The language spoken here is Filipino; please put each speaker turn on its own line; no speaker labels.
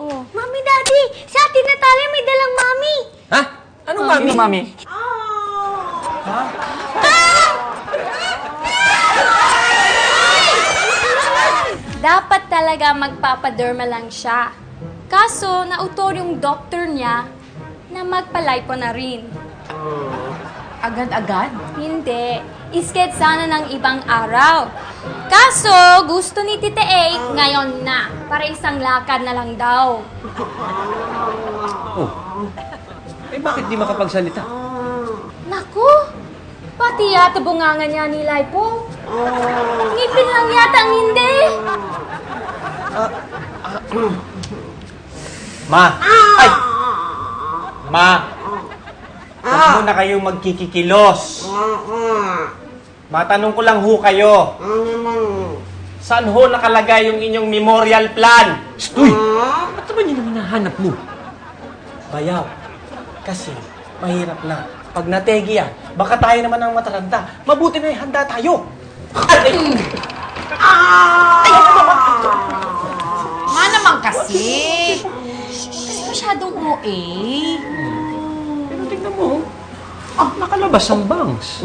Oh. Mami, Daddy! Si Ate Natalia may dalang mami!
Ha? Anong mami?
Sino, mami?
Ha?
Dapat talaga magpapaderma lang siya. Kaso, nautor yung doktor niya na magpalipo na rin.
Agad-agad?
Hindi. Isket sana ng ibang araw. Kaso, gusto ni Tita A ngayon na. Para isang lakad na lang daw.
Oh. Eh, bakit di makapagsalita?
Naku! Pati yata bungangan niya ni Lipo. Ngipin lang yata ang hindi.
Ma! Ay! Ma! Huwag mo na kayong magkikikilos. Matanong ko lang ho kayo. Saan ho nakalagay yung inyong memorial plan? Uy! Ba't naman yun ang hinahanap mo? Bayaw. Kasi mahirap na. Pag nategi yan, baka tayo naman ang mataranta. Mabuti na handa tayo.
Nga naman kasi. Kasi masyadong OA.
Pero tingnan mo, nakalabas ang bangs.